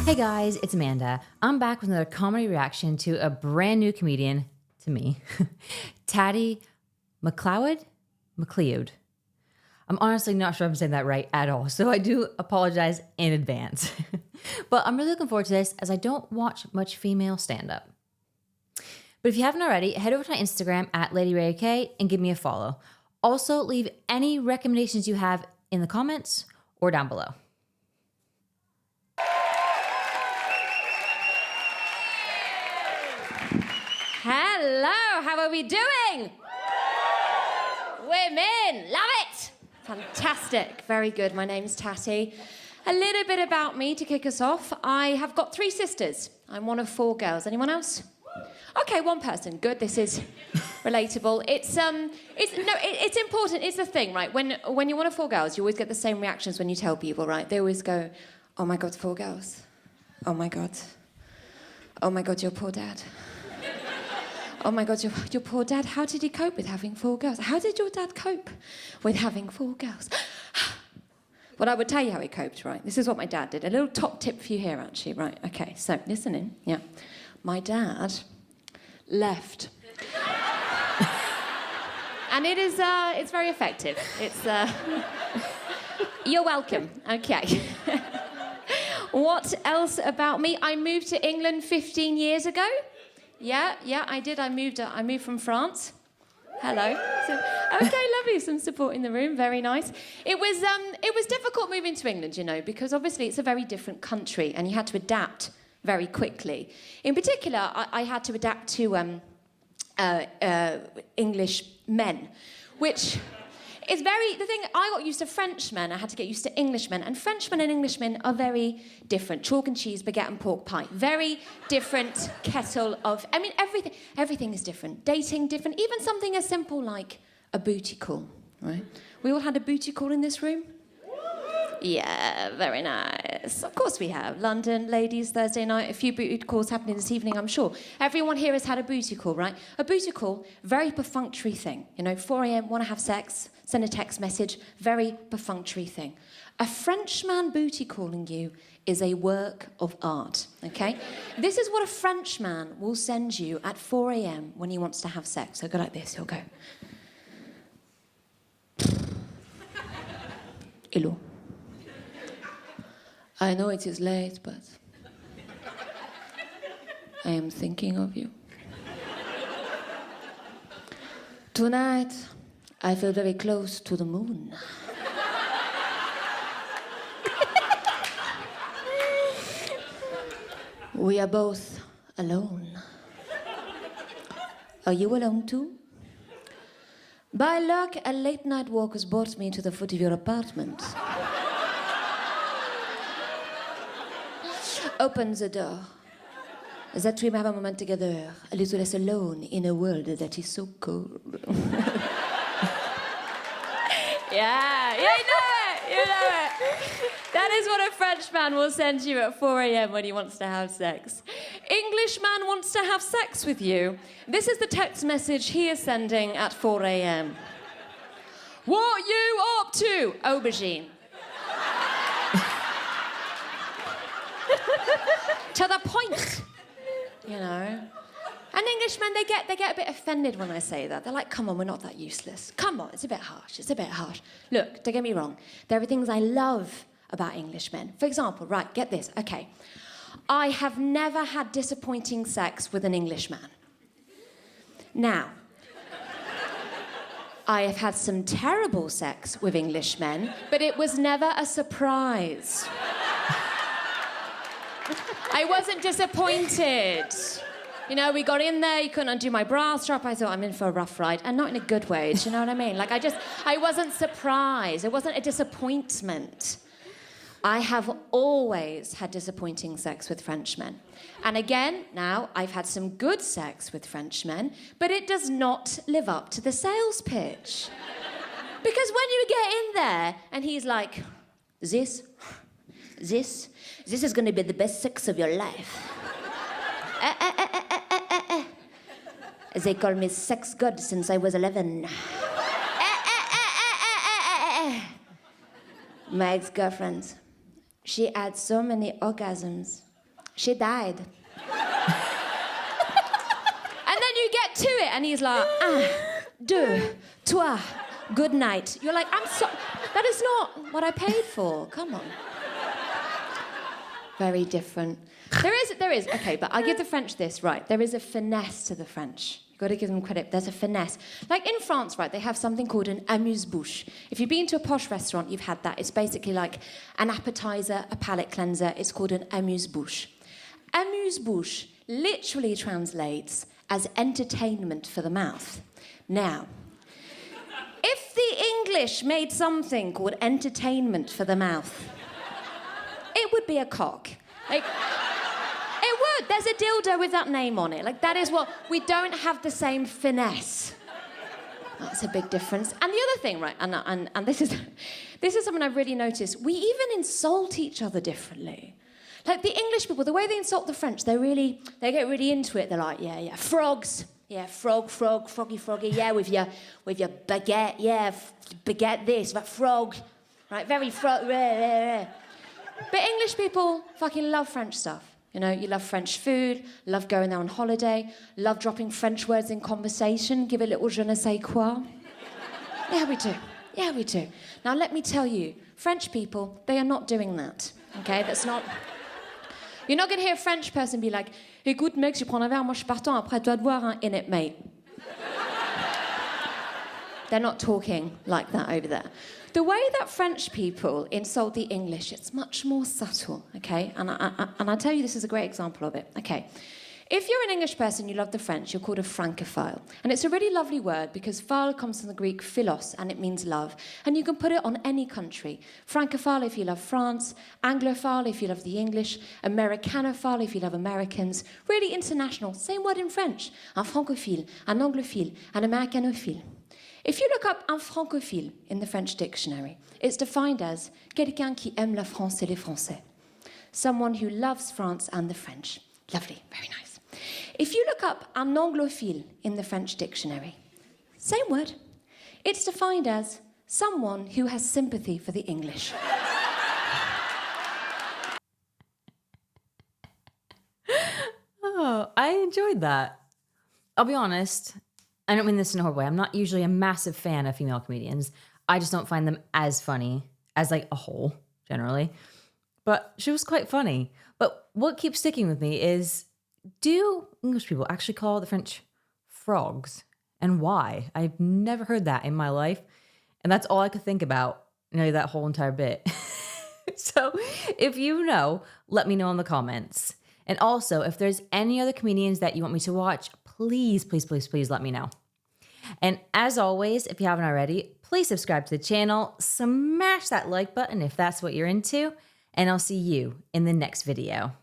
Hey guys, it's Amanda. I'm back with another comedy reaction to a brand new comedian, to me, Tatty Macleod? Macleod. I'm honestly not sure if I'm saying that right at all, so I do apologize in advance. But I'm really looking forward to this as I don't watch much female stand-up. But if you haven't already, head over to my Instagram at LadyRayOK and give me a follow. Also, leave any recommendations you have in the comments or down below. Hello, how are we doing? Women, love it! Fantastic, very good. My name's Tatty. A little bit about me to kick us off. I have got 3 sisters. I'm one of 4 girls. Anyone else? Okay, 1 person. Good. This is relatable. It's important. It's the thing, right? When you're one of 4 girls, you always get the same reactions when you tell people, right? They always go, "Oh my God, 4 girls. Oh my God. Oh my God, your poor dad. Oh my God, your poor dad, how did he cope with having 4 girls? How did your dad cope with having 4 girls?" Well, I would tell you how he coped, right? This is what my dad did. A little top tip for you here, actually, right? Okay, so listen in, yeah. My dad left. And it's very effective. You're welcome, okay. What else about me? I moved to England 15 years ago. Yeah, I did. I moved from France. Hello. Okay, lovely. Some support in the room. Very nice. It was difficult moving to England, you know, because obviously it's a very different country and you had to adapt very quickly. In particular, I had to adapt to English men, which is the thing, I got used to Frenchmen, I had to get used to Englishmen, and Frenchmen and Englishmen are very different. Chalk and cheese, baguette and pork pie. Very different kettle of, I mean, everything is different. Dating different, even something as simple like a booty call, right? We all had a booty call in this room? Yeah, very nice. Of course we have. London, ladies, Thursday night, a few booty calls happening this evening, I'm sure. Everyone here has had a booty call, right? A booty call, very perfunctory thing. You know, 4 a.m, want to have sex, send a text message, very perfunctory thing. A Frenchman booty calling you is a work of art, okay? This is what a Frenchman will send you at 4 a.m. when he wants to have sex. He'll go like this, he'll go. Hello. I know it is late, but I am thinking of you. Tonight, I feel very close to the moon. We are both alone. Are you alone too? By luck, a late-night walk has brought me to the foot of your apartment. Open the door. That we may have a moment together, a little less alone in a world that is so cold. Yeah, you know it. That is what a Frenchman will send you at 4 a.m. when he wants to have sex. Englishman wants to have sex with you. This is the text message he is sending at 4 a.m. What you up to? Aubergine. To the point, you know. And Englishmen, they get a bit offended when I say that. They're like, come on, we're not that useless. Come on, it's a bit harsh, Look, don't get me wrong. There are things I love about Englishmen. For example, right, get this, okay. I have never had disappointing sex with an Englishman. Now, I have had some terrible sex with Englishmen, but it was never a surprise. I wasn't disappointed. You know, we got in there, you couldn't undo my bra strap. I thought, I'm in for a rough ride. And not in a good way, do you know what I mean? Like, I wasn't surprised. It wasn't a disappointment. I have always had disappointing sex with Frenchmen. And again, now, I've had some good sex with Frenchmen, but it does not live up to the sales pitch. Because when you get in there, and he's like, this is going to be the best sex of your life. They call me sex god since I was 11. My ex-girlfriend, she had so many orgasms she died. And then you get to it, and he's like, un, deux, trois, good night. You're like, I'm so... That is not what I paid for. Come on. Very different. There is. Okay, but I'll give the French this, right. There is a finesse to the French. You've got to give them credit. There's a finesse. Like in France, right, they have something called an amuse-bouche. If you've been to a posh restaurant, you've had that. It's basically like an appetizer, a palate cleanser. It's called an amuse-bouche. Amuse-bouche literally translates as entertainment for the mouth. Now, if the English made something called entertainment for the mouth, it would be a cock. Like, it would. There's a dildo with that name on it. Like, that is what... We don't have the same finesse. That's a big difference. And the other thing, right, and this is something I've really noticed, we even insult each other differently. Like, the English people, the way they insult the French, they get really into it. They're like, yeah, frogs. Yeah, froggy, yeah, with your baguette, yeah, baguette this, but frog, right, very frog, But English people fucking love French stuff. You know, you love French food, love going there on holiday, love dropping French words in conversation, give a little je ne sais quoi. Yeah, we do. Now, let me tell you, French people, they are not doing that, okay? That's not... You're not going to hear a French person be like, écoute, mec, je prends un verre, moi je partant, après toi de boire un in it, mate. They're not talking like that over there. The way that French people insult the English, it's much more subtle, okay? And I'll tell you, this is a great example of it. Okay. If you're an English person, you love the French, you're called a francophile. And it's a really lovely word because phile comes from the Greek philos, and it means love. And you can put it on any country. Francophile if you love France, Anglophile if you love the English, Americanophile if you love Americans. Really international. Same word in French. Un francophile, un anglophile, an americanophile. If you look up un francophile in the French dictionary, it's defined as quelqu'un qui aime la France et les Français. Someone who loves France and the French. Lovely, very nice. If you look up un anglophile in the French dictionary, same word. It's defined as someone who has sympathy for the English. Oh, I enjoyed that. I'll be honest. I don't mean this in a horrible way. I'm not usually a massive fan of female comedians. I just don't find them as funny as like a whole, generally. But she was quite funny. But what keeps sticking with me is, do English people actually call the French frogs? And why? I've never heard that in my life. And that's all I could think about, nearly that whole entire bit. So if you know, let me know in the comments. And also, if there's any other comedians that you want me to watch, please let me know. And as always, if you haven't already, please subscribe to the channel, smash that like button if that's what you're into, and I'll see you in the next video.